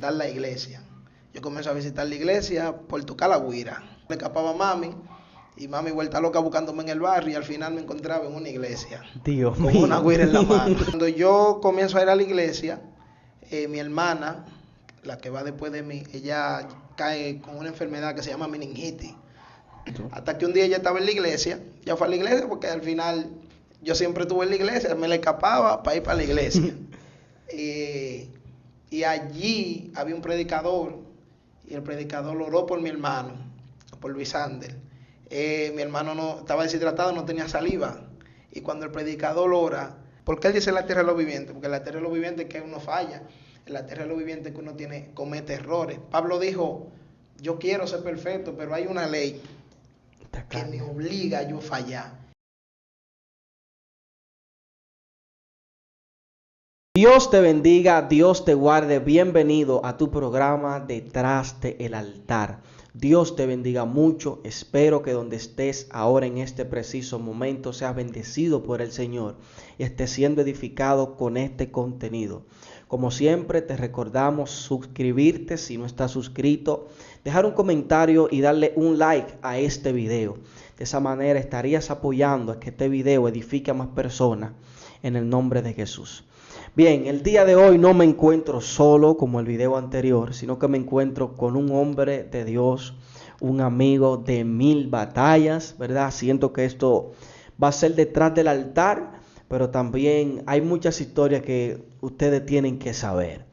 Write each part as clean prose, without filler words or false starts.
visitar la iglesia. Yo comienzo a visitar la iglesia por tocar la guira. Le escapaba a mami y mami vuelta loca buscándome en el barrio y al final me encontraba en una iglesia. Dios con mío. una guira en la mano. Cuando yo comienzo a ir a la iglesia, mi hermana, la que va después de mí, ella cae con una enfermedad que se llama meningitis. Hasta que un día ella estaba en la iglesia, ya fue a la iglesia porque al final yo siempre estuve en la iglesia, me le escapaba para ir para la iglesia. Y allí había un predicador y el predicador oró por mi hermano, por Luis Ander. Mi hermano no estaba deshidratado, no tenía saliva. Y cuando el predicador ora, ¿por qué él dice la tierra de los vivientes? Porque la tierra de los vivientes es que uno falla, en la tierra de los vivientes que uno comete errores. Pablo dijo, yo quiero ser perfecto, pero hay una ley que me obliga a yo fallar. Dios te bendiga, Dios te guarde. Bienvenido a tu programa Detrás del Altar. Dios te bendiga mucho. Espero que donde estés ahora en este preciso momento seas bendecido por el Señor y estés siendo edificado con este contenido. Como siempre te recordamos suscribirte si no estás suscrito, dejar un comentario y darle un like a este video. De esa manera estarías apoyando a que este video edifique a más personas en el nombre de Jesús. Bien, el día de hoy no me encuentro solo como el video anterior, sino que me encuentro con un hombre de Dios, un amigo de 1000 batallas, ¿verdad? Siento que esto va a ser detrás del altar, pero también hay muchas historias que ustedes tienen que saber.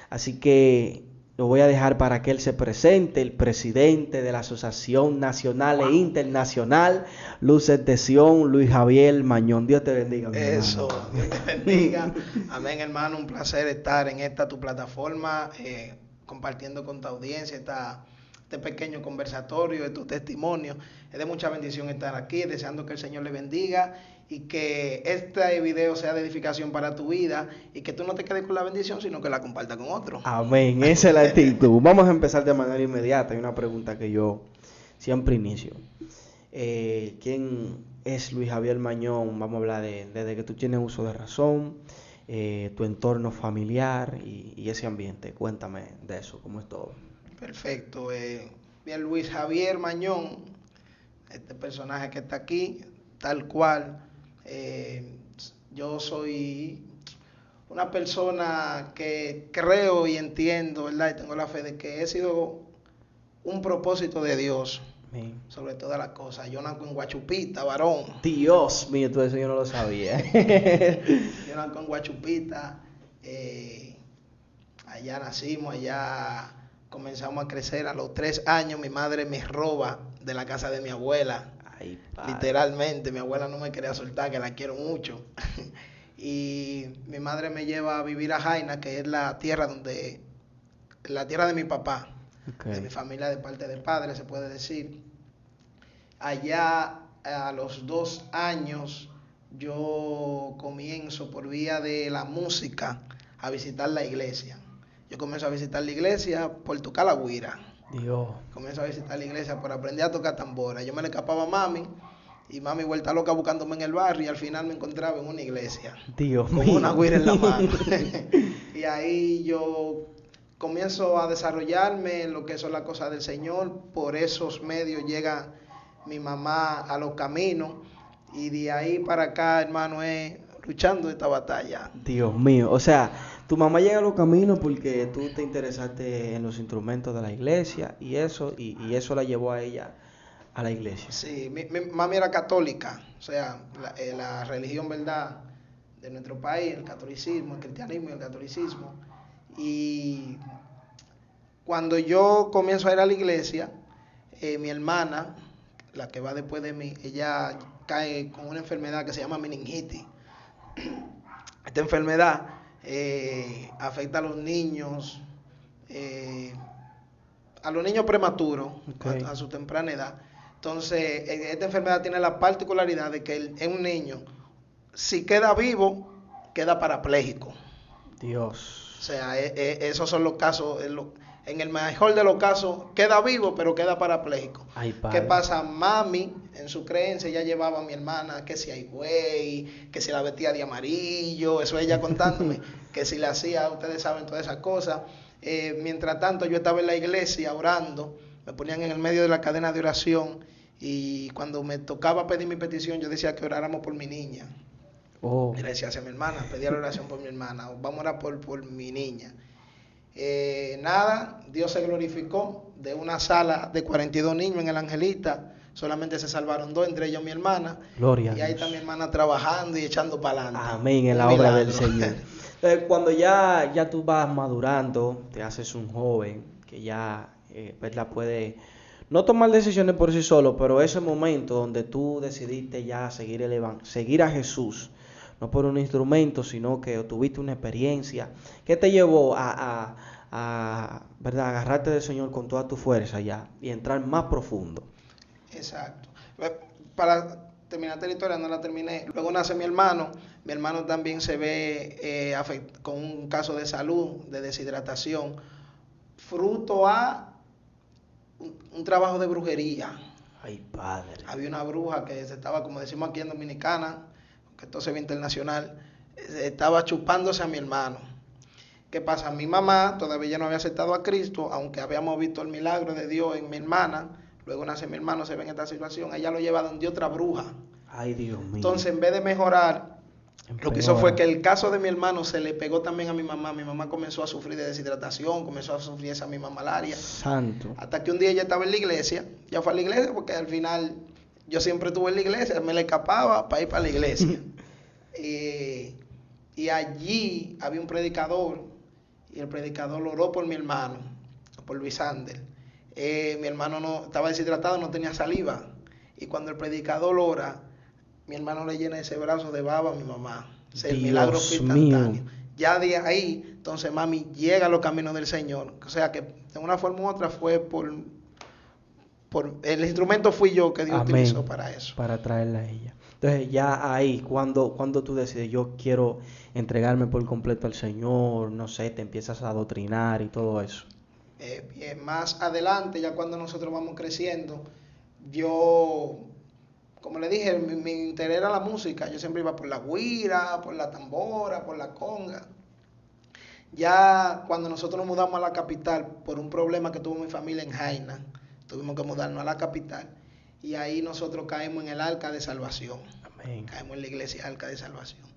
Así que lo voy a dejar para que él se presente, el presidente de la Asociación Nacional e Internacional Luces de Sion, Luis Javier Mañón. Dios te bendiga. Eso, Dios te bendiga. Amén, hermano. Un placer estar en esta tu plataforma, compartiendo con tu audiencia este pequeño conversatorio, estos testimonios. Es de mucha bendición estar aquí, deseando que el Señor le bendiga y que este video sea de edificación para tu vida y que tú no te quedes con la bendición, sino que la compartas con otros. Amén, esa es la actitud. Vamos a empezar de manera inmediata. Hay una pregunta que yo siempre inicio. ¿Quién es Luis Javier Mañón? Vamos a hablar desde que tú tienes uso de razón, tu entorno familiar y ese ambiente. Cuéntame de eso, ¿cómo es todo? Perfecto. Bien, Luis Javier Mañón, este personaje que está aquí, tal cual. Yo soy una persona que creo y entiendo, ¿verdad? Y tengo la fe de que he sido un propósito de Dios. Amén. Sobre todas las cosas. Yo nací en Guachupita, varón. Dios mío, todo eso yo no lo sabía. Yo nací en Guachupita. Allá nacimos, allá comenzamos a crecer. A los 3 años mi madre me roba de la casa de mi abuela. Ay, literalmente, mi abuela no me quería soltar, que la quiero mucho. Y mi madre me lleva a vivir a Jaina, que es la tierra de mi papá, okay, de mi familia de parte de padre, se puede decir. Allá a los 2 años yo comienzo por vía de la música a visitar la iglesia. Yo comienzo a visitar la iglesia por tocar la guira. Dios. Comienzo a visitar la iglesia por aprender a tocar tambora. Yo me le escapaba a mami y mami vuelta loca buscándome en el barrio y al final me encontraba en una iglesia. Dios con mío. Una guira en la mano. Y ahí yo comienzo a desarrollarme en lo que son las cosas del Señor. Por esos medios llega mi mamá a los caminos y de ahí para acá, hermano, es luchando esta batalla. Dios mío, o sea, tu mamá llega a los caminos porque tú te interesaste en los instrumentos de la iglesia y eso la llevó a ella a la iglesia. Sí, mi mami era católica, o sea, la religión, verdad, de nuestro país, el catolicismo, el cristianismo y el catolicismo. Y cuando yo comienzo a ir a la iglesia, mi hermana, la que va después de mí, ella cae con una enfermedad que se llama meningitis. Esta enfermedad afecta a los niños prematuros, okay, a su temprana edad. Entonces, esta enfermedad tiene la particularidad de que es un niño, si queda vivo, queda parapléjico. Dios. O sea, esos son los casos. En el mejor de los casos, queda vivo, pero queda parapléjico. Ay, ¿qué pasa? Mami, en su creencia, ella llevaba a mi hermana que si hay güey, que si la vestía de amarillo, eso ella contándome, que si la hacía, ustedes saben todas esas cosas. Mientras tanto yo estaba en la iglesia orando, me ponían en el medio de la cadena de oración y cuando me tocaba pedir mi petición yo decía que oráramos por mi niña. Oh. Y le decía a mi hermana, pedía la oración por mi hermana, vamos a orar por mi niña. Nada, Dios se glorificó. De una sala de 42 niños en el Angelita, solamente se salvaron 2, entre ellos mi hermana. Gloria y ahí está mi hermana trabajando y echando para adelante. Amén, en la obra del Señor. Cuando ya tú vas madurando, te haces un joven que ya, ¿verdad? Puede no tomar decisiones por sí solo, pero ese momento donde tú decidiste ya seguir a Jesús, no por un instrumento, sino que tuviste una experiencia, ¿qué te llevó ¿verdad? Agarrarte del Señor con toda tu fuerza ya y entrar más profundo? Exacto. Para terminar la historia, no la terminé. Luego nace mi hermano también se ve con un caso de salud, de deshidratación, fruto a un trabajo de brujería. Ay, padre. Había una bruja que se estaba, como decimos aquí en Dominicana, que esto se ve internacional, estaba chupándose a mi hermano. ¿Qué pasa? Mi mamá todavía no había aceptado a Cristo, aunque habíamos visto el milagro de Dios en mi hermana. Luego nace mi hermano, se ve en esta situación. Ella lo lleva donde otra bruja. Ay, Dios mío. Entonces, en vez de mejorar, lo que hizo fue que el caso de mi hermano se le pegó también a mi mamá. Mi mamá comenzó a sufrir de deshidratación, comenzó a sufrir esa misma malaria. Santo. Hasta que un día ella estaba en la iglesia. Ya fue a la iglesia porque al final yo siempre estuve en la iglesia, me le escapaba para ir para la iglesia. Y allí había un predicador. Y el predicador oró por mi hermano, por Luis Ander. Mi hermano no estaba deshidratado, no tenía saliva. Y cuando el predicador ora, mi hermano le llena ese brazo de baba a mi mamá. O sea, el milagro fue instantáneo. Ya de ahí, entonces mami llega a los caminos del Señor. O sea que de una forma u otra fue por el instrumento fui yo que Dios Amén. Utilizó para eso. Para traerla a ella. Entonces ya ahí, cuando tú decides, yo quiero entregarme por completo al Señor, no sé, te empiezas a adoctrinar y todo eso. Bien, más adelante, ya cuando nosotros vamos creciendo, yo, como le dije, mi interés era la música. Yo siempre iba por la güira, por la tambora, por la conga. Ya cuando nosotros nos mudamos a la capital, por un problema que tuvo mi familia en Jaina, tuvimos que mudarnos a la capital. Y ahí nosotros caemos en el Arca de Salvación. Amén. Caemos en la iglesia Arca de Salvación.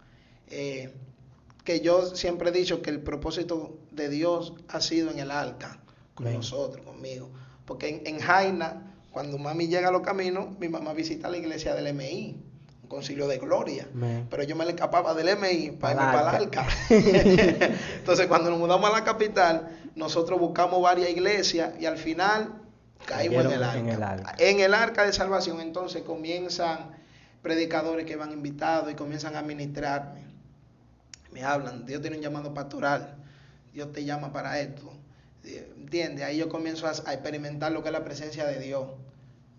Que yo siempre he dicho que el propósito de Dios ha sido en el Arca, con Amén. nosotros, conmigo. Porque en Jaina, cuando mami llega a los caminos, mi mamá visita la iglesia del MI, un concilio de gloria. Amén. Pero yo me le escapaba del MI para irme para el Arca. Arca. Entonces, cuando nos mudamos a la capital, nosotros buscamos varias iglesias y al final caímos en el Arca. En el Arca de Salvación, entonces comienzan predicadores que van invitados y comienzan a ministrarme. Me hablan, Dios tiene un llamado pastoral, Dios te llama para esto. ¿Entiendes? Ahí yo comienzo a experimentar lo que es la presencia de Dios,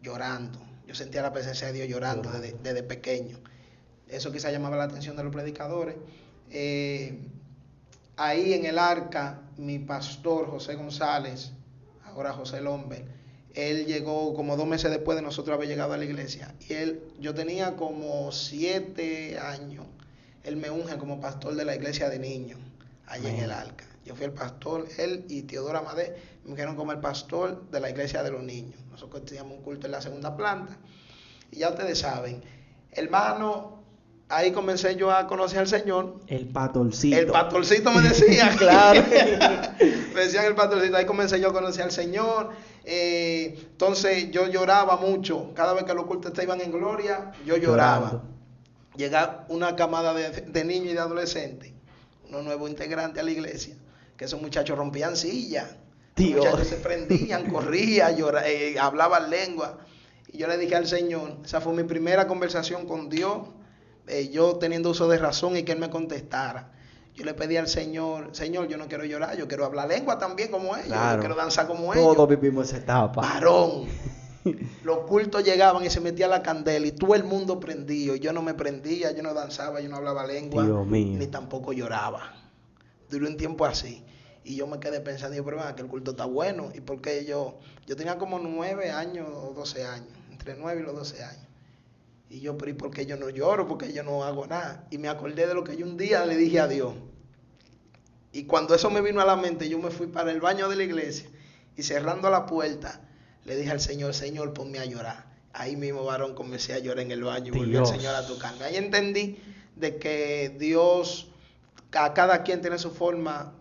llorando. Yo sentía la presencia de Dios llorando desde pequeño. Eso quizás llamaba la atención de los predicadores. Ahí en el Arca, mi pastor José González, ahora José Lomber, él llegó como 2 meses después de nosotros haber llegado a la iglesia. Y yo tenía como 7 años. Él me unge como pastor de la iglesia de niños, allá en el Arca. Yo fui el pastor, él y Teodoro Amadé me dijeron como el pastor de la iglesia de los niños. Nosotros teníamos un culto en la segunda planta. Y ya ustedes saben, hermano, ahí comencé yo a conocer al Señor. El pastorcito. El pastorcito me decía. Claro. Me decían el pastorcito. Ahí comencé yo a conocer al Señor. Entonces yo lloraba mucho. Cada vez que los cultos iban en gloria, yo lloraba. Llega una camada de niños y de adolescentes, unos nuevos integrantes a la iglesia, que esos muchachos rompían sillas. Los muchachos se prendían, corrían, hablaban lengua. Y yo le dije al Señor, esa fue mi primera conversación con Dios, yo teniendo uso de razón y que Él me contestara. Yo le pedí al Señor, Señor, yo no quiero llorar, yo quiero hablar lengua también como ellos, claro. Yo quiero danzar como ellos. Todos vivimos esa etapa. Varón. Los cultos llegaban y se metía la candela y todo el mundo prendido. Yo no me prendía, yo no danzaba, yo no hablaba lengua, ni tampoco lloraba. Duró un tiempo así. Y yo me quedé pensando, pero que el culto está bueno. ¿Y por qué yo tenía como 9 años o 12 años, entre 9 y los 12 años. Y yo, pero ¿y por qué yo no lloro? ¿Por qué yo no hago nada? Y me acordé de lo que yo un día le dije a Dios. Y cuando eso me vino a la mente, yo me fui para el baño de la iglesia y cerrando la puerta, le dije al Señor, Señor, ponme a llorar. Ahí mismo, varón, comencé a llorar en el baño y volvió el Señor a tocarme. Ahí entendí de que Dios, a cada quien tiene su forma,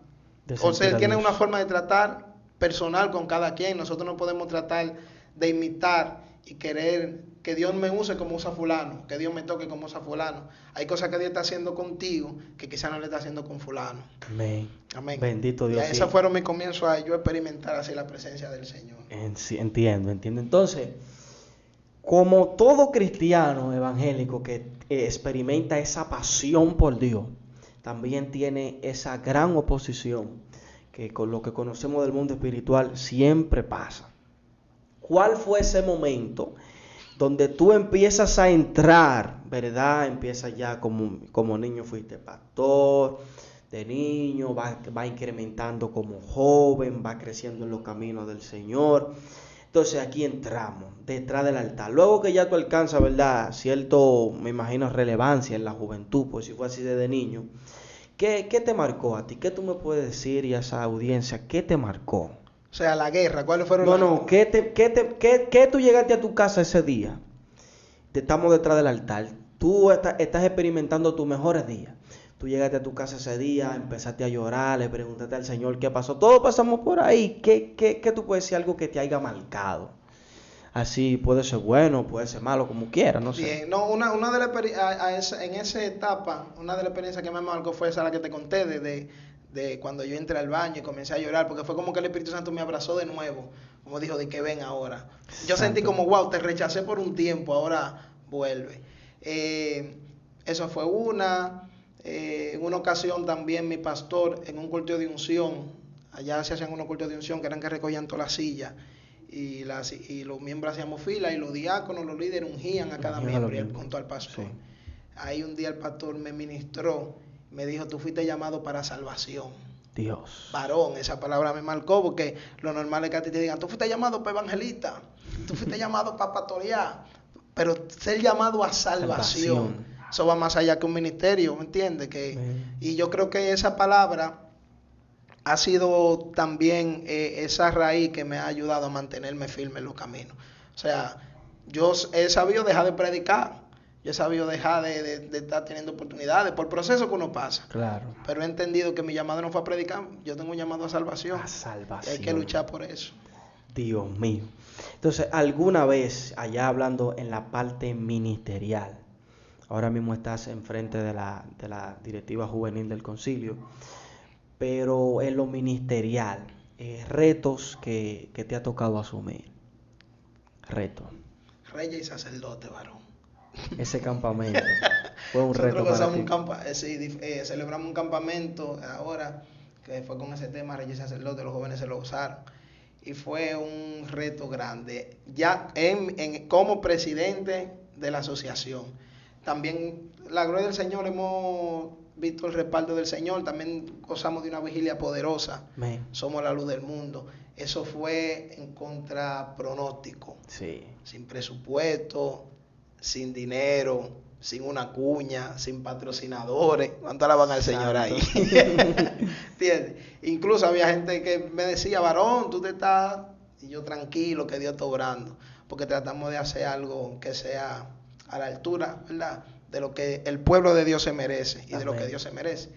o sea, Él tiene una forma de tratar personal con cada quien. Nosotros no podemos tratar de imitar y querer que Dios me use como usa fulano, que Dios me toque como usa fulano. Hay cosas que Dios está haciendo contigo que quizás no le está haciendo con fulano. Amén. Amén. Bendito Dios. Y esos fueron mis comienzos a yo experimentar así la presencia del Señor. Entiendo. Entonces, como todo cristiano evangélico que experimenta esa pasión por Dios, también tiene esa gran oposición que con lo que conocemos del mundo espiritual siempre pasa. ¿Cuál fue ese momento donde tú empiezas a entrar, verdad? Empiezas ya como niño fuiste pastor, de niño, va incrementando como joven, va creciendo en los caminos del Señor. Entonces aquí entramos, detrás del altar. Luego que ya tú alcanzas, ¿verdad?, cierto, me imagino, relevancia en la juventud, pues si fue así desde niño. ¿Qué te marcó a ti? ¿Qué tú me puedes decir y a esa audiencia? ¿Qué te marcó? O sea, la guerra, ¿cuáles fueron ¿Qué tú llegaste a tu casa ese día? Estamos detrás del altar. Tú estás experimentando tus mejores días. Tú llegaste a tu casa ese día, empezaste a llorar, le preguntaste al Señor qué pasó. Todos pasamos por ahí. ¿Qué tú puedes decir algo que te haya marcado? Así puede ser bueno, puede ser malo, como quieras, no sé. Bien, no, una de las en esa etapa, una de las experiencias que me marcó fue esa la que te conté, de cuando yo entré al baño y comencé a llorar, porque fue como que el Espíritu Santo me abrazó de nuevo, como dijo, de que ven ahora. Yo sentí como, wow, te rechacé por un tiempo, ahora vuelve. Eso fue en una ocasión también mi pastor, en un culto de unción, allá se hacían unos cultos de unción que eran que recogían todas las sillas, y los miembros hacíamos fila, y los diáconos, los líderes ungían a cada miembro, y él contó al pastor. Sí. Ahí un día el pastor me ministró, me dijo, tú fuiste llamado para salvación. Dios. Varón, esa palabra me marcó, porque lo normal es que a ti te digan, tú fuiste llamado para evangelista, tú fuiste llamado para pastorear, pero ser llamado a salvación. Eso va más allá que un ministerio, ¿me entiendes? Y yo creo que esa palabra ha sido también esa raíz que me ha ayudado a mantenerme firme en los caminos. O sea, yo he sabido dejar de predicar, yo he sabido dejar de estar teniendo oportunidades por el proceso que uno pasa. Claro. Pero he entendido que mi llamado no fue a predicar, yo tengo un llamado a salvación. A salvación. Y hay que luchar por eso. Dios mío. Entonces, alguna vez, allá hablando en la parte ministerial, ahora mismo estás enfrente de la directiva juvenil del concilio, pero en lo ministerial, retos que te ha tocado asumir. Retos. Reyes y sacerdote, varón. Ese campamento fue un reto para ti. Celebramos un campamento ahora que fue con ese tema, Reyes y sacerdote, los jóvenes se lo gozaron. Y fue un reto grande. Ya como presidente de la asociación. También, la gloria del Señor, hemos visto el respaldo del Señor. También gozamos de una vigilia poderosa. Amén. Somos la luz del mundo. Eso fue en contra pronóstico. Sí. Sin presupuesto, sin dinero, sin una cuña, sin patrocinadores. ¿Cuánto alaban al Señor ahí? ¿Entiendes? Incluso había gente que me decía, varón, tú te estás... Y yo, tranquilo, que Dios está obrando. Porque tratamos de hacer algo que sea a la altura, ¿verdad?, de lo que el pueblo de Dios se merece y Amén. De lo que Dios se merece.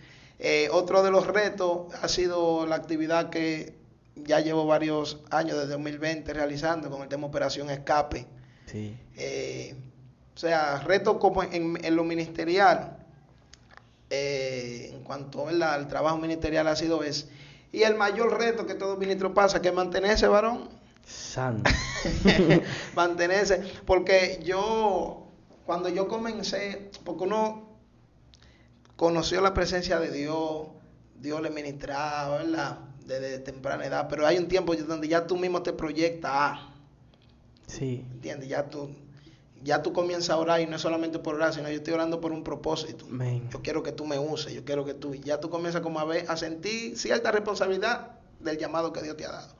Otro de los retos ha sido la actividad que ya llevo varios años, desde 2020, realizando con el tema Operación Escape. Sí. O sea, retos como en lo ministerial, en cuanto al trabajo ministerial ha sido ese. Y el mayor reto que todo ministro pasa, que es mantenerse, varón. Santo. Mantenerse, porque cuando yo comencé, porque uno conoció la presencia de Dios, Dios le ministraba, ¿verdad?, desde temprana edad, pero hay un tiempo donde ya tú mismo te proyectas. Sí. ¿Entiendes? Ya tú comienzas a orar, y no es solamente por orar, sino yo estoy orando por un propósito. Amén. Yo quiero que tú me uses, yo quiero que ya tú comienzas como a sentir cierta responsabilidad del llamado que Dios te ha dado.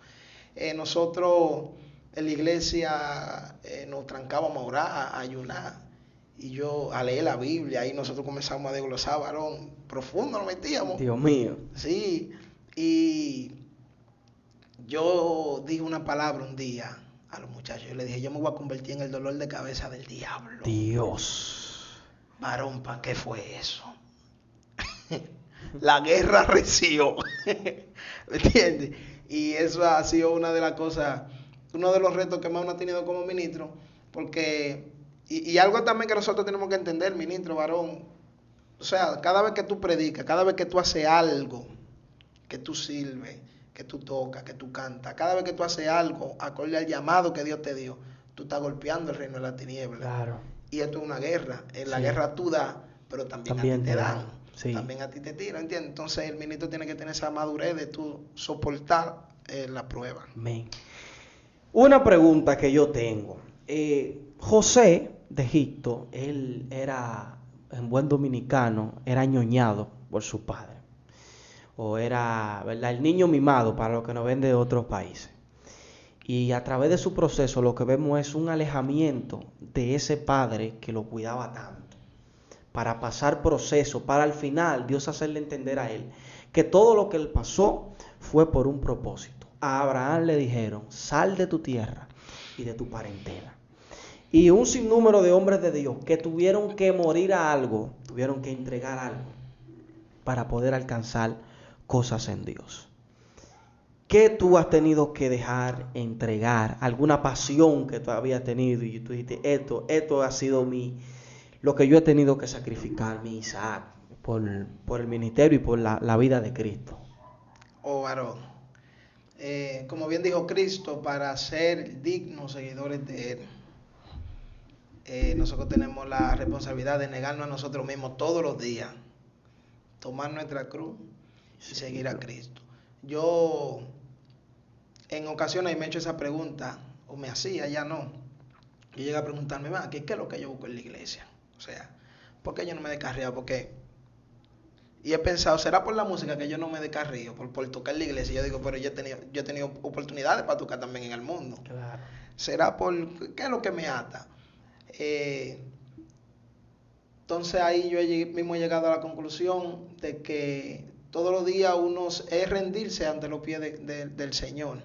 Nosotros en la iglesia nos trancábamos a orar, a ayunar, y yo a leer la Biblia, ahí nosotros comenzamos a desglosar, varón, profundo nos metíamos. Dios mío. Sí, y yo dije una palabra un día a los muchachos, yo les dije, yo me voy a convertir en el dolor de cabeza del diablo. Dios. Varón, ¿para qué fue eso? La guerra reció. ¿Me entiendes? Y eso ha sido una de las cosas, uno de los retos que más uno ha tenido como ministro, porque, y algo también que nosotros tenemos que entender, ministro, varón, o sea, cada vez que tú predicas, cada vez que tú haces algo, que tú sirves, que tú tocas, que tú cantas, cada vez que tú haces algo acorde al llamado que Dios te dio, tú estás golpeando el reino de la tiniebla. Claro. Y esto es una guerra. En la Sí. guerra tú das, pero también a ti te dan. Sí. También a ti te tiran, ¿entiendes? Entonces el ministro tiene que tener esa madurez de tú soportar la prueba. Amén. Una pregunta que yo tengo. José de Egipto, él era, en buen dominicano, era ñoñado por su padre. O era, ¿verdad?, el niño mimado para los que nos ven de otros países. Y a través de su proceso lo que vemos es un alejamiento de ese padre que lo cuidaba tanto. Para pasar proceso, para al final Dios hacerle entender a él que todo lo que él pasó fue por un propósito. A Abraham le dijeron, sal de tu tierra y de tu parentela. Y un sinnúmero de hombres de Dios que tuvieron que morir a algo, tuvieron que entregar algo para poder alcanzar cosas en Dios. ¿Qué tú has tenido que dejar, entregar? ¿Alguna pasión que tú habías tenido y tú dijiste, esto ha sido lo que yo he tenido que sacrificar, mi Isaac, por el ministerio y por la vida de Cristo? Oh, varón, como bien dijo Cristo, para ser dignos seguidores de Él, nosotros tenemos la responsabilidad de negarnos a nosotros mismos todos los días, tomar nuestra cruz y seguir a Cristo. Yo en ocasiones me he hecho esa pregunta, o me hacía, ya no. Yo llegué a preguntarme, ¿qué es lo que yo busco en la iglesia? O sea, ¿por qué yo no me descarrío? Porque, y he pensado, ¿será por la música que yo no me descarrío? Por tocar en la iglesia. Yo digo, pero yo he tenido oportunidades para tocar también en el mundo. Claro. ¿Será por qué es lo que me ata? Entonces ahí yo mismo he llegado a la conclusión de que todos los días uno es rendirse ante los pies del Señor.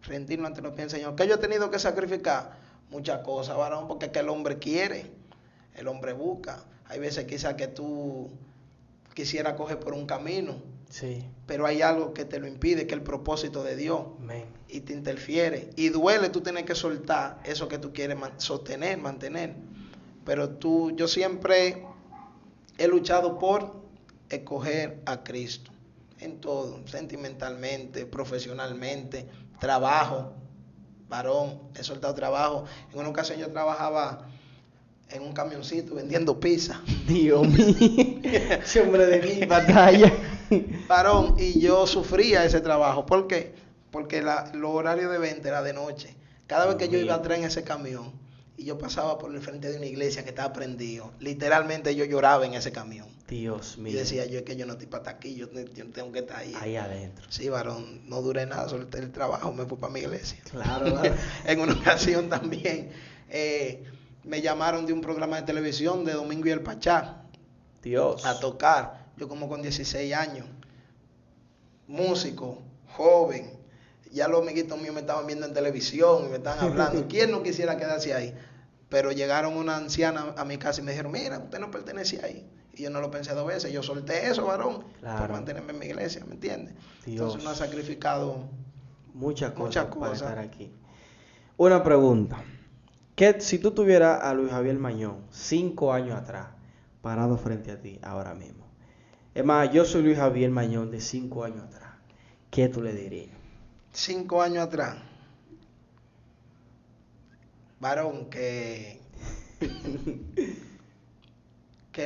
Rendirnos ante los pies del Señor. ¿Qué yo he tenido que sacrificar? Muchas cosas, varón, porque es que el hombre quiere. El hombre busca. Hay veces quizás que tú quisieras coger por un camino, sí, pero hay algo que te lo impide, que es el propósito de Dios. Amén. Y te interfiere. Y duele, tú tienes que soltar eso que tú quieres sostener, mantener. Pero yo siempre he luchado por escoger a Cristo. En todo, sentimentalmente, profesionalmente, trabajo, varón, he soltado trabajo. En una ocasión yo trabajaba en un camioncito vendiendo pizza. Dios mío, ese hombre de mi batalla. Varón, y yo sufría ese trabajo. ¿Por qué? Porque los horarios de venta era de noche. Cada vez que yo iba atrás en ese camión y yo pasaba por el frente de una iglesia que estaba prendido, literalmente yo lloraba en ese camión. Dios mío. Y decía yo, es que yo no estoy para estar aquí, yo tengo que estar ahí. Ahí adentro. Sí, varón, no duré nada, solté el trabajo, me fui para mi iglesia. Claro. En una ocasión también me llamaron de un programa de televisión de Domingo y el Pachá. Dios. A tocar. Yo como con 16 años. Músico, joven. Ya los amiguitos míos me estaban viendo en televisión y me estaban hablando. ¿Quién no quisiera quedarse ahí? Pero llegaron una anciana a mi casa y me dijeron, mira, usted no pertenece ahí. Y yo no lo pensé 2 veces. Yo solté eso, varón, por mantenerme en mi iglesia, ¿me entiendes? Dios. Entonces uno ha sacrificado muchas cosas para estar aquí. Una pregunta. Si tú tuvieras a Luis Javier Mañón 5 años atrás, parado frente a ti ahora mismo. Es más, yo soy Luis Javier Mañón de 5 años atrás. ¿Qué tú le dirías? 5 años atrás. Varón, que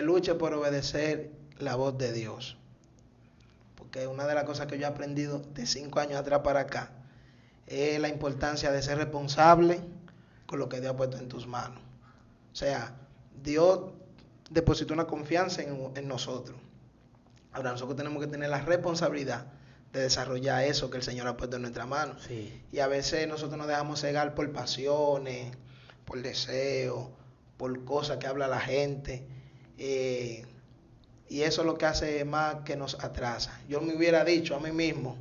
luche por obedecer la voz de Dios. Porque una de las cosas que yo he aprendido de 5 años atrás para acá es la importancia de ser responsable con lo que Dios ha puesto en tus manos. O sea, Dios depositó una confianza en nosotros. Ahora nosotros tenemos que tener la responsabilidad de desarrollar eso que el Señor ha puesto en nuestra mano. Sí. Y a veces nosotros nos dejamos cegar por pasiones, por deseos, por cosas que habla la gente. Y eso es lo que hace más que nos atrasa. Yo me hubiera dicho a mí mismo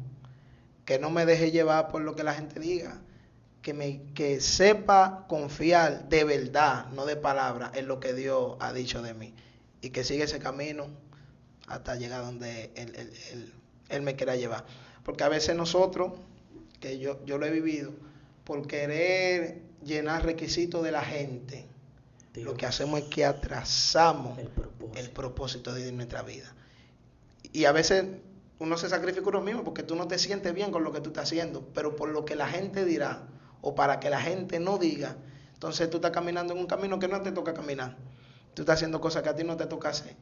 que no me deje llevar por lo que la gente diga, que sepa confiar de verdad, no de palabra, en lo que Dios ha dicho de mí, y que siga ese camino hasta llegar donde Él me quiera llevar. Porque a veces nosotros, que yo lo he vivido, por querer llenar requisitos de la gente, Dios, lo que hacemos es que atrasamos el propósito de nuestra vida. Y a veces uno se sacrifica uno mismo porque tú no te sientes bien con lo que tú estás haciendo, pero por lo que la gente dirá, o para que la gente no diga, entonces tú estás caminando en un camino que no te toca caminar. Tú estás haciendo cosas que a ti no te toca hacer.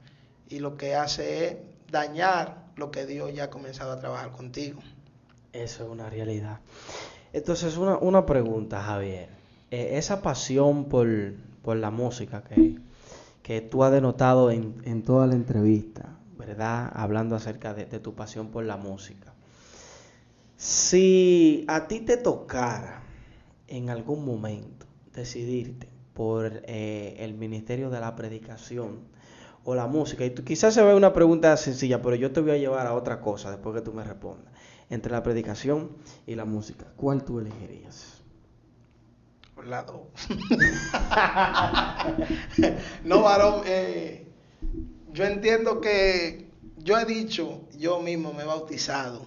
Y lo que hace es dañar lo que Dios ya ha comenzado a trabajar contigo. Eso es una realidad. Entonces, una pregunta, Javier. Esa pasión por la música que tú has denotado en toda la entrevista, ¿verdad? Hablando acerca de tu pasión por la música. Si a ti te tocara en algún momento decidirte por el ministerio de la predicación o la música, y quizás se ve una pregunta sencilla, pero yo te voy a llevar a otra cosa después que tú me respondas. Entre la predicación y la música, ¿cuál tú elegirías? La dos. No, varón, yo entiendo que yo he dicho, yo mismo me he bautizado.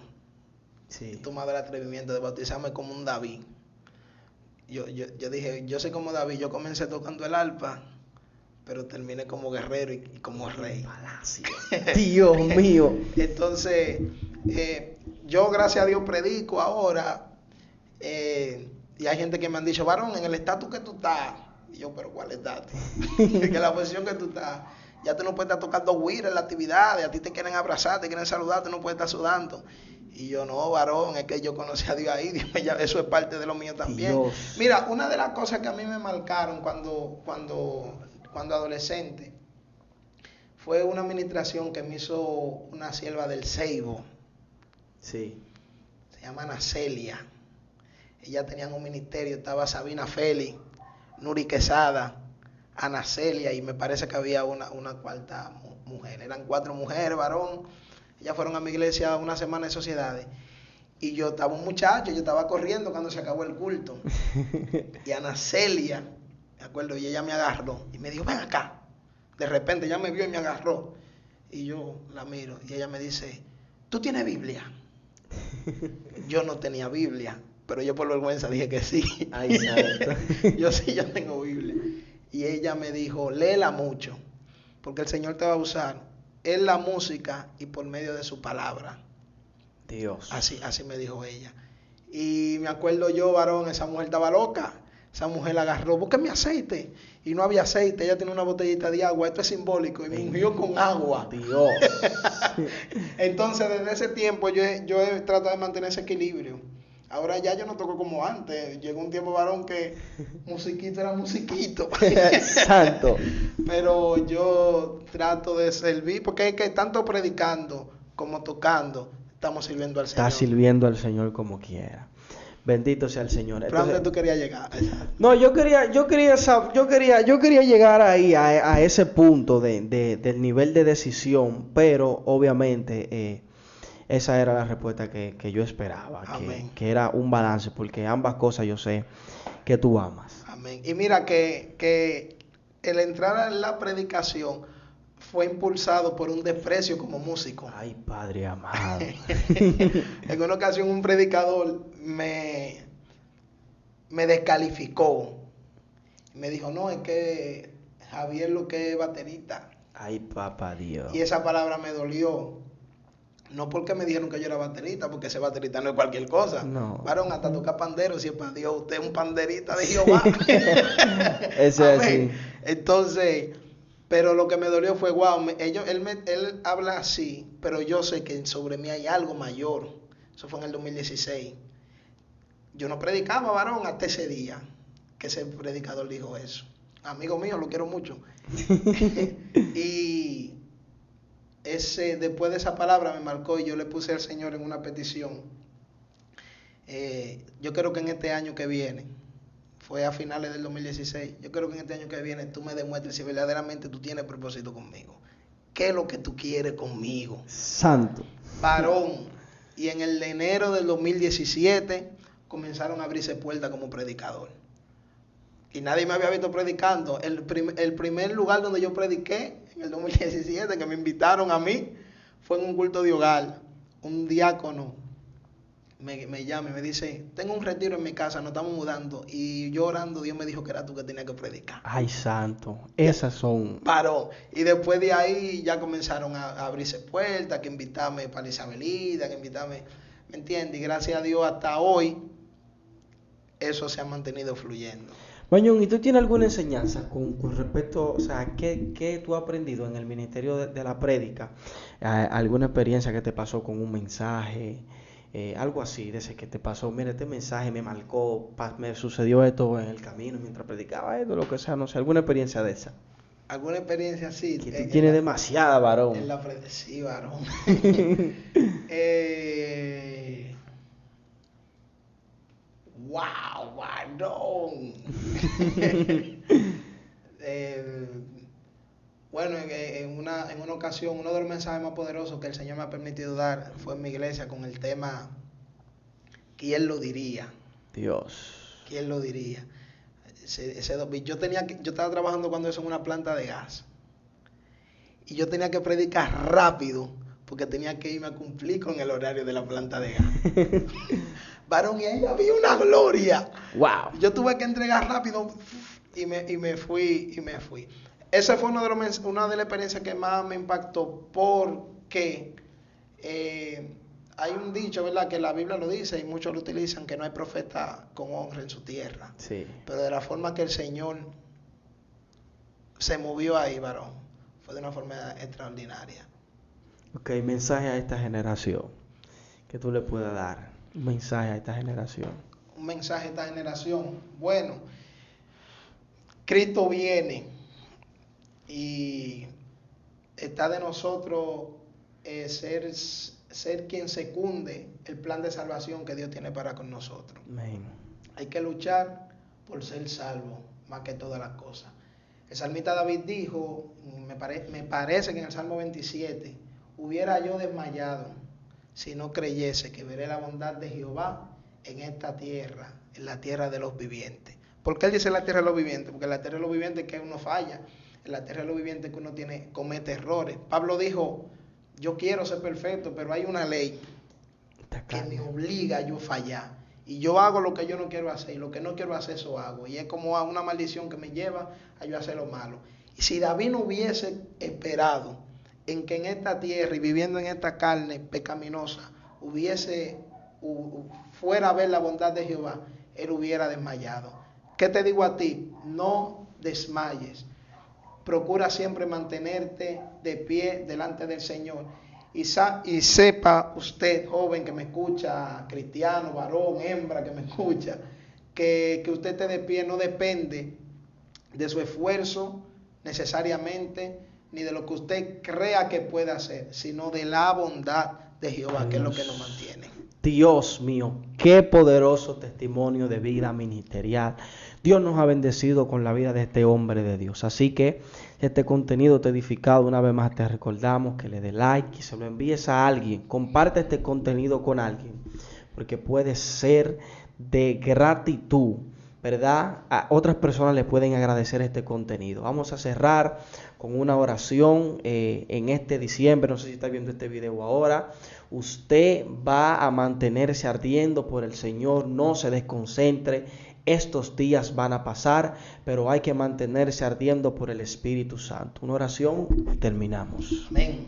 Sí. He tomado el atrevimiento de bautizarme como un David. Yo dije, yo soy como David, yo comencé tocando el arpa, pero terminé como guerrero y como rey. Palacio. Dios mío. Entonces, yo gracias a Dios predico ahora, y hay gente que me han dicho, varón, en el estatus que tú estás, y yo, pero ¿cuál estatus? Que la posición que tú estás, ya tú no puedes estar tocando güira en la actividad, a ti te quieren abrazar, te quieren saludar, tú no puedes estar sudando. Y yo, no, varón, es que yo conocí a Dios ahí, Dios, ya, eso es parte de lo mío también. Dios. Mira, una de las cosas que a mí me marcaron cuando adolescente fue una administración que me hizo una sierva del Ceibo. Sí. Se llama Ana Celia. Ellas tenían un ministerio, estaba Sabina Félix, Nuri Quesada, Ana Celia, y me parece que había una cuarta mujer. Eran 4 mujeres, varón. Ellas fueron a mi iglesia una semana de sociedades. Y yo estaba un muchacho, yo estaba corriendo cuando se acabó el culto. Y Ana Celia, me acuerdo, y ella me agarró y me dijo, ven acá. De repente ella me vio y me agarró. Y yo la miro y ella me dice, ¿tú tienes Biblia? Yo no tenía Biblia, pero yo por vergüenza dije que sí. Ay, yo sí, yo tengo Biblia. Y ella me dijo, léela mucho, porque el Señor te va a usar en la música y por medio de su palabra. Dios. Así me dijo ella. Y me acuerdo yo, varón, esa mujer estaba loca. Esa mujer la agarró, búsqueme aceite. Y no había aceite, ella tenía una botellita de agua, esto es simbólico, y me ungió con agua. Dios. Entonces, desde ese tiempo yo he tratado de mantener ese equilibrio. Ahora ya yo no toco como antes. Llegó un tiempo, varón, que musiquito era musiquito. Santo. Pero yo trato de servir, porque es que tanto predicando como tocando, estamos sirviendo al Señor. Está sirviendo al Señor como quiera. Bendito sea el Señor. ¿Pero a dónde tú querías llegar? No, yo quería llegar ahí a ese punto del nivel de decisión, pero obviamente esa era la respuesta que yo esperaba, que era un balance, porque ambas cosas yo sé que tú amas. Amén. Y mira que el entrar en la predicación fue impulsado por un desprecio como músico. Ay, Padre amado. En una ocasión un predicador me descalificó. Me dijo, no, es que Javier lo que es baterista. Ay, papá Dios. Y esa palabra me dolió. No porque me dijeron que yo era baterista, porque ese baterista no es cualquier cosa. No. Varón, hasta tocar pandero, si es para Dios, usted es un panderista de Jehová. Eso es así. Entonces, pero lo que me dolió fue, wow, él habla así, pero yo sé que sobre mí hay algo mayor. Eso fue en el 2016. Yo no predicaba, varón, hasta ese día que ese predicador dijo eso. Amigo mío, lo quiero mucho. Y después de esa palabra me marcó y yo le puse al Señor en una petición. Yo creo que en este año que viene, fue a finales del 2016. Yo creo que en este año que viene tú me demuestres si verdaderamente tú tienes propósito conmigo. ¿Qué es lo que tú quieres conmigo? Santo. Varón. Y en el de enero del 2017 comenzaron a abrirse puertas como predicador. Y nadie me había visto predicando. El primer lugar donde yo prediqué en el 2017, que me invitaron a mí, fue en un culto de hogar. Un diácono me llama y me dice, tengo un retiro en mi casa, nos estamos mudando. Y yo orando, Dios me dijo que era tú que tenías que predicar. Ay, santo. Esas son... Varón. Y después de ahí ya comenzaron a abrirse puertas, que invitarme para Isabelita, que invitarme, ¿me entiendes? Y gracias a Dios hasta hoy eso se ha mantenido fluyendo. Mañón, ¿y tú tienes alguna enseñanza con respecto, o sea, qué tú has aprendido en el ministerio de la prédica? ¿Alguna experiencia que te pasó con un mensaje? Algo así, de ese que te pasó, mira, este mensaje me marcó, me sucedió esto en el camino mientras predicaba esto, lo que sea, no sé, alguna experiencia de esa. ¿Alguna experiencia así? Que tú tienes demasiada, varón. En la sí, varón. ¡Wow, varón! Bueno, en una ocasión, uno de los mensajes más poderosos que el Señor me ha permitido dar fue en mi iglesia con el tema ¿quién lo diría? Dios. ¿Quién lo diría? Yo estaba trabajando cuando eso en una planta de gas. Y yo tenía que predicar rápido porque tenía que irme a cumplir con el horario de la planta de gas. Varón, y ahí había una gloria. Wow. Yo tuve que entregar rápido y me fui. Esa fue una de las experiencias que más me impactó porque hay un dicho, ¿verdad? Que la Biblia lo dice y muchos lo utilizan, que no hay profeta con honra en su tierra. Sí. Pero de la forma que el Señor se movió ahí, varón, fue de una forma extraordinaria. Ok, mensaje a esta generación que tú le puedas dar. Un mensaje a esta generación. Un mensaje a esta generación. Bueno, Cristo viene y está de nosotros ser quien secunde el plan de salvación que Dios tiene para con nosotros. Amén. Hay que luchar por ser salvo más que todas las cosas. El salmista David dijo, me parece que en el Salmo 27, hubiera yo desmayado si no creyese que veré la bondad de Jehová en esta tierra, en la tierra de los vivientes. ¿Por qué él dice la tierra de los vivientes? Porque en la tierra de los vivientes es que uno falla, en la tierra de los vivientes es que uno comete errores. Pablo dijo, yo quiero ser perfecto, pero hay una ley que me obliga a yo fallar. Y yo hago lo que yo no quiero hacer, y lo que no quiero hacer, eso hago. Y es como una maldición que me lleva a yo hacer lo malo. Y si David no hubiese esperado en que en esta tierra y viviendo en esta carne pecaminosa fuera a ver la bondad de Jehová, él hubiera desmayado. ¿Qué te digo a ti? No desmayes. Procura siempre mantenerte de pie delante del Señor. Y sepa usted, joven que me escucha, cristiano, varón, hembra que me escucha, que usted esté de pie no depende de su esfuerzo necesariamente, ni de lo que usted crea que puede hacer, sino de la bondad de Jehová, que es lo que nos mantiene. Dios mío, qué poderoso testimonio de vida ministerial. Dios nos ha bendecido con la vida de este hombre de Dios. Así que este contenido te ha edificado. Una vez más te recordamos que le dé like y se lo envíes a alguien. Comparte este contenido con alguien, porque puede ser de gratitud, ¿verdad? A otras personas le pueden agradecer este contenido. Vamos a cerrar con una oración en este diciembre. No sé si está viendo este video ahora. Usted va a mantenerse ardiendo por el Señor. No se desconcentre. Estos días van a pasar, pero hay que mantenerse ardiendo por el Espíritu Santo. Una oración y terminamos. Amén.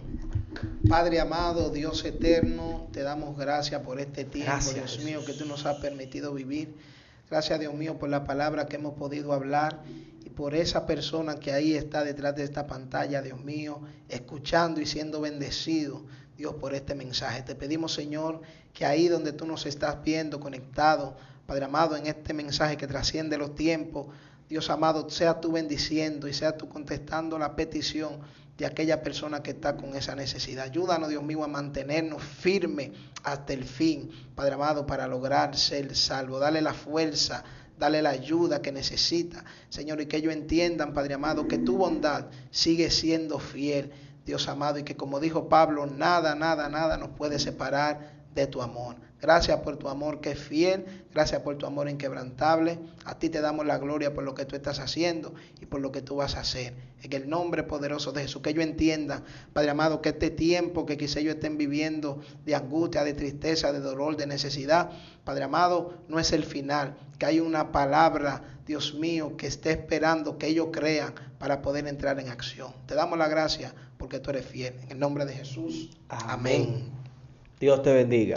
Padre amado, Dios eterno, te damos gracias por este tiempo, Gracias, Dios Jesús. mío, que tú nos has permitido vivir. Gracias, Dios mío, por la palabra que hemos podido hablar y por esa persona que ahí está detrás de esta pantalla, Dios mío, escuchando y siendo bendecido, Dios, por este mensaje. Te pedimos, Señor, que ahí donde tú nos estás viendo, conectado, Padre amado, en este mensaje que trasciende los tiempos, Dios amado, sea tú bendiciendo y sea tú contestando la petición de aquella persona que está con esa necesidad. Ayúdanos, Dios mío, a mantenernos firmes hasta el fin, Padre amado, para lograr ser salvo. Dale la fuerza, dale la ayuda que necesita, Señor, y que ellos entiendan, Padre amado, que tu bondad sigue siendo fiel, Dios amado, y que como dijo Pablo, nada nos puede separar de tu amor. Gracias por tu amor que es fiel, gracias por tu amor inquebrantable. A ti te damos la gloria por lo que tú estás haciendo y por lo que tú vas a hacer. En el nombre poderoso de Jesús, que ellos entiendan, Padre amado, que este tiempo que quizá ellos estén viviendo de angustia, de tristeza, de dolor, de necesidad, Padre amado, no es el final, que hay una palabra, Dios mío, que esté esperando que ellos crean para poder entrar en acción. Te damos la gracia porque tú eres fiel. En el nombre de Jesús. Amén. Dios te bendiga.